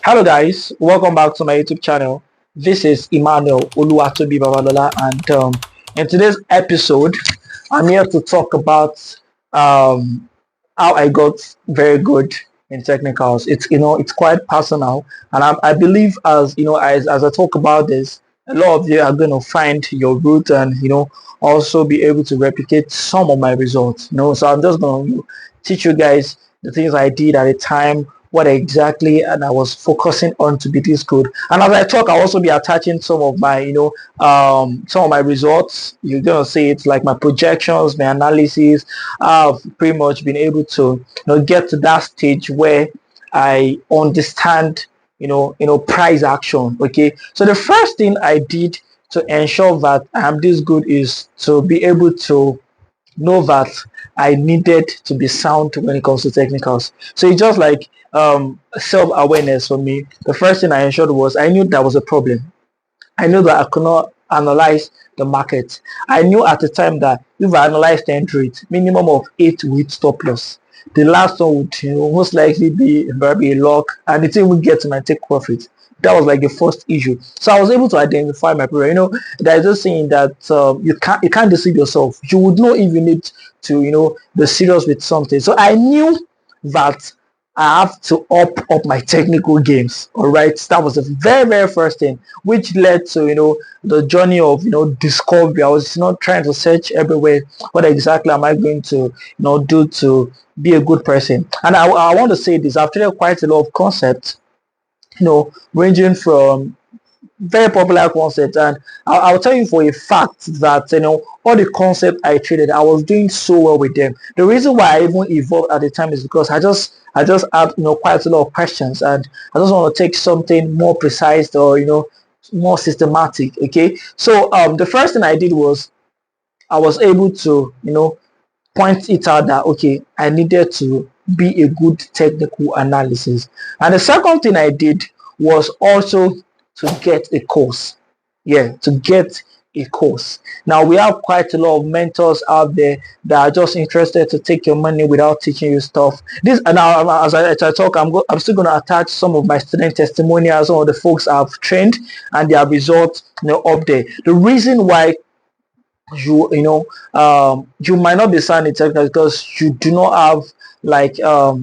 Hello guys, welcome back to my YouTube channel. This is Emmanuel Oluwatobi Babalola, and in today's episode I'm here to talk about um, how I got very good in technicals. It's quite personal, and I believe as I talk about this, a lot of you are going to find your root and also be able to replicate some of my results. So I'm just going to teach you guys the things I did at a time, what exactly and I was focusing on to be this good. And as I talk, I'll also be attaching some of my some of my results. You're gonna see it's like my projections, my analysis. I've pretty much been able to get to that stage where I understand price action. Okay, so the first thing I did to ensure that I'm this good is to be able to know that I needed to be sound when it comes to technicals. So it's just like self-awareness for me. The first thing I ensured was I knew there was a problem. I knew that I could not analyze the market. I knew at the time that if I analyzed the entry rate, minimum of 8 with stop loss. The last one would most likely be maybe a lock, and it didn't even get to my take profit. That was like the first issue. So I was able to identify my problem. There's just saying that you can't deceive yourself. You would know if you need to be serious with something. So I knew that I have to up my technical games. All right, that was the very first thing, which led to the journey of discovery. I was trying to search everywhere. What exactly am I going to do to be a good person? And I want to say this. I've tried quite a lot of concepts, ranging from very popular concepts, and I'll tell you for a fact that all the concepts I traded, I was doing so well with them. The reason why I even evolved at the time is because I just had quite a lot of questions, and I just want to take something more precise or more systematic. Okay, so the first thing I did was I was able to point it out that okay, I needed to be a good technical analysis. And the second thing I did was also to get a course. Yeah, to get a course. Now we have quite a lot of mentors out there that are just interested to take your money without teaching you stuff. This and now as I talk, I'm still going to attach some of my student testimonials, some of the folks I've trained and their results up there. The reason why you might not be sounding technical because you do not have like a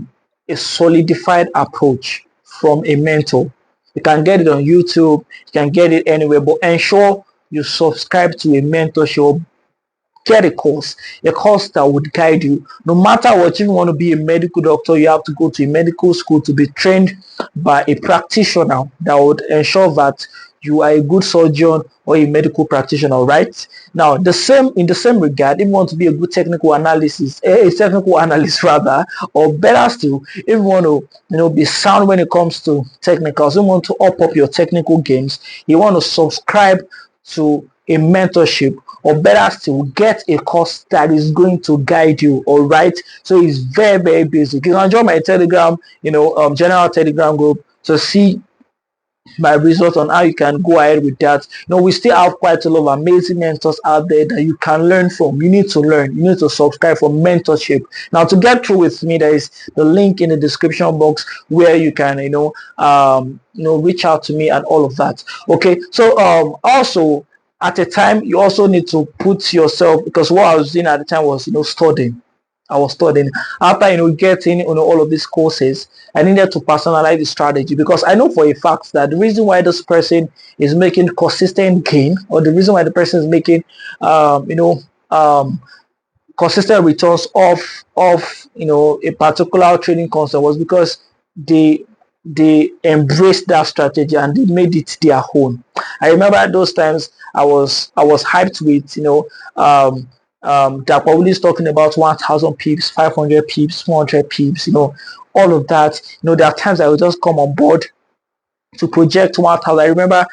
solidified approach from a mentor. You can get it on YouTube, you can get it anywhere, but ensure you subscribe to a mentorship. Get a course that would guide you. No matter what, you want to be a medical doctor, you have to go to a medical school to be trained by a practitioner that would ensure that you are a good surgeon or a medical practitioner, right? Now, in the same regard, if you want to be a good technical analyst rather, or better still, if you want to be sound when it comes to technicals, you want to up your technical games, you want to subscribe to a mentorship, or better still, get a course that is going to guide you. All right, so it's very basic. You can join my Telegram, general Telegram group to see my results on how you can go ahead with that. We still have quite a lot of amazing mentors out there that you can learn from. You need to learn. You need to subscribe for mentorship. Now, to get through with me, there is the link in the description box where you can reach out to me and all of that. Okay, so also at a time you also need to put yourself, because what I was doing at the time was studying. I was studying. After getting all of these courses, I needed to personalize the strategy, because I know for a fact that the reason why this person is making consistent gain, or the reason why the person is making consistent returns of a particular trading concept was because they embraced that strategy and they made it their own. I remember those times I was hyped with that probably is talking about 1,000 pips, 500 pips, 100 pips, all of that. There are times I will just come on board to project 1,000. I remember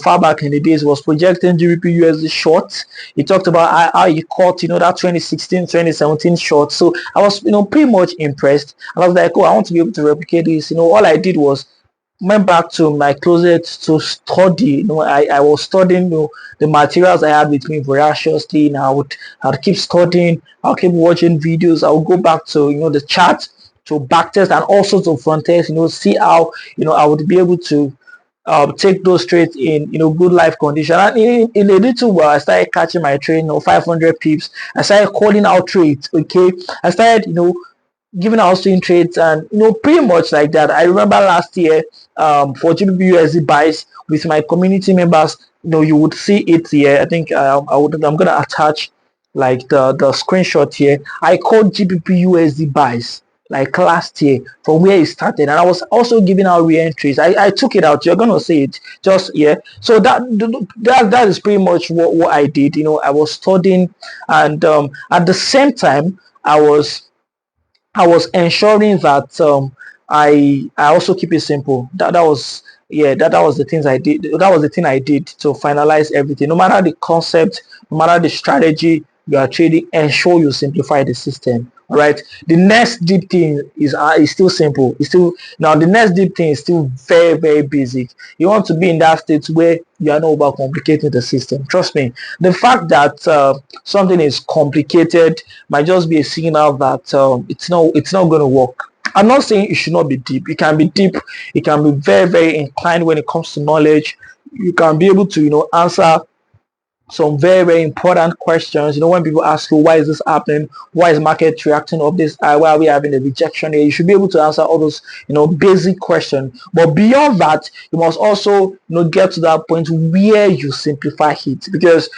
far back in the days was projecting GBP USD short. He talked about how he caught that 2016 2017 short. So I was pretty much impressed, and I was like, oh, I want to be able to replicate this. All I did was went back to my closet to study. I was studying the materials I had with me voraciously, and I would keep studying. I'll keep watching videos. I'll go back to the chat to backtest and also to front test, see how, I would be able to take those trades in, good life condition. And in a little while, I started catching my trade, 500 pips. I started calling out trades, okay? I started, giving out swing trades, and pretty much like that. I remember last year, for GBP USD buys with my community members, you would see it here. I think I'm gonna attach like the screenshot here. I called GBP USD buys like last year from where it started, and I was also giving out re-entries. I took it out. You're gonna see it just here. So that is pretty much what I did. I was studying, and at the same time I was ensuring that I also keep it simple. That was, yeah, that was the things I did. That was the thing I did to finalize everything. No matter the concept, no matter the strategy you are trading, ensure you simplify the system. All right. The next deep thing is still simple. It's still, now the next deep thing is still very, very basic. You want to be in that state where you are not overcomplicating the system. Trust me. The fact that something is complicated might just be a signal that it's not going to work. I'm not saying it should not be deep. It can be deep. It can be very, very inclined when it comes to knowledge. You can be able to answer some very, very important questions. When people ask you, why is this happening? Why is market reacting of this? Why are we having a rejection here? You should be able to answer all those, basic questions. But beyond that, you must also, get to that point where you simplify it, because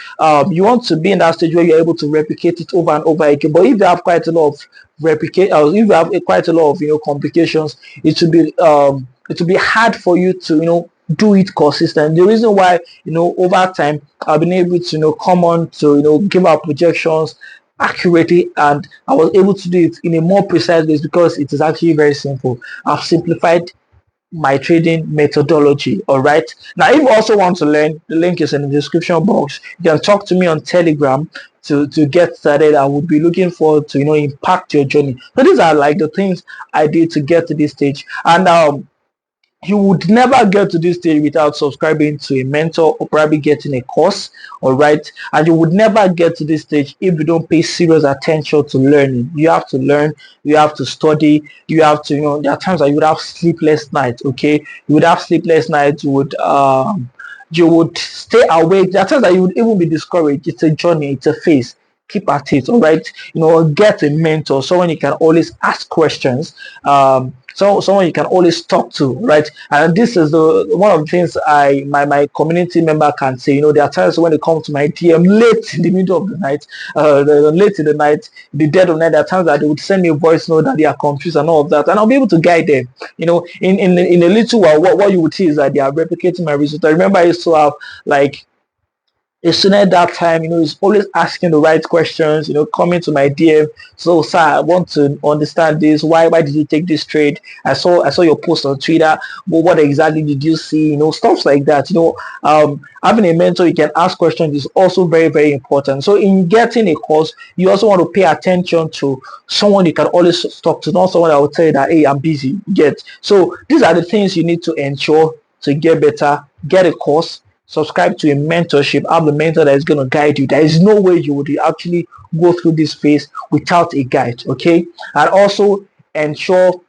you want to be in that stage where you're able to replicate it over and over again. But if you have quite a lot of if you have quite a lot of, complications, it will be hard for you to, do it consistent. The reason why, over time I've been able to, come on to, give out projections accurately, and I was able to do it in a more precise way, because it is actually very simple. I've simplified my trading methodology. All right. Now, if you also want to learn, the link is in the description box. You can talk to me on Telegram to get started. I would be looking forward to, impact your journey. So these are like the things I did to get to this stage. And you would never get to this stage without subscribing to a mentor or probably getting a course. All right. And you would never get to this stage if you don't pay serious attention to learning. You have to learn, you have to study, you have to, there are times that you would have sleepless nights. Okay, you would have sleepless nights. You would stay awake. There are times that you would even be discouraged. It's a journey, it's a phase. Keep at it. All right. Get a mentor, someone you can always ask questions. So someone you can always talk to, right? And this is one of the things my community member can say. There are times when they come to my DM late in the middle of the night, late in the night, the dead of night. There are times that they would send me a voice note that they are confused and all of that, and I'll be able to guide them. In a little while, what you would see is that they are replicating my result. I remember I used to have like a student at that time, is always asking the right questions, coming to my DM. So, sir, I want to understand this. Why did you take this trade? I saw your post on Twitter, but what exactly did you see? Stuff like that. Having a mentor you can ask questions is also very, very important. So in getting a course, you also want to pay attention to someone you can always talk to, not someone that will tell you that, hey, I'm busy. So these are the things you need to ensure to get better. Get a course, subscribe to a mentorship, have a mentor that is going to guide you. There is no way you would actually go through this phase without a guide. Okay. And also ensure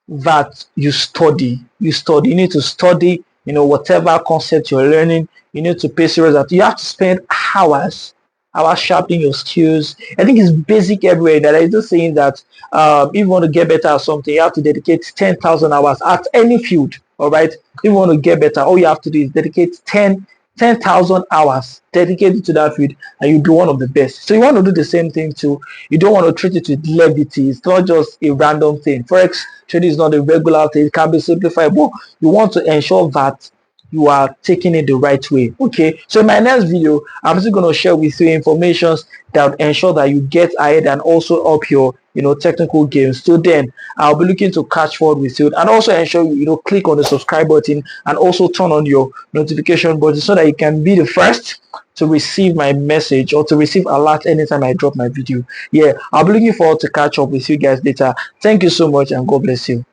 that you study. You need to study, whatever concept you're learning. You need to pay serious that you have to spend hours sharpening your skills. I think it's basic everywhere. That is just saying that if you want to get better at something, you have to dedicate 10,000 hours at any field. All right. If you want to get better, all you have to do is dedicate 10,000 hours dedicated to that field, and you'll be one of the best. So you want to do the same thing too. You don't want to treat it with levity. It's not just a random thing. Forex trading is not a regular thing. It can be simplified, but you want to ensure that you are taking it the right way. Okay. So in my next video, I'm still going to share with you information that will ensure that you get ahead and also up your technical games. Till then, I'll be looking to catch forward with you, and also ensure you click on the subscribe button and also turn on your notification button so that you can be the first to receive my message or to receive alert anytime I drop my video. Yeah, I'll be looking forward to catch up with you guys later. Thank you so much, and God bless you.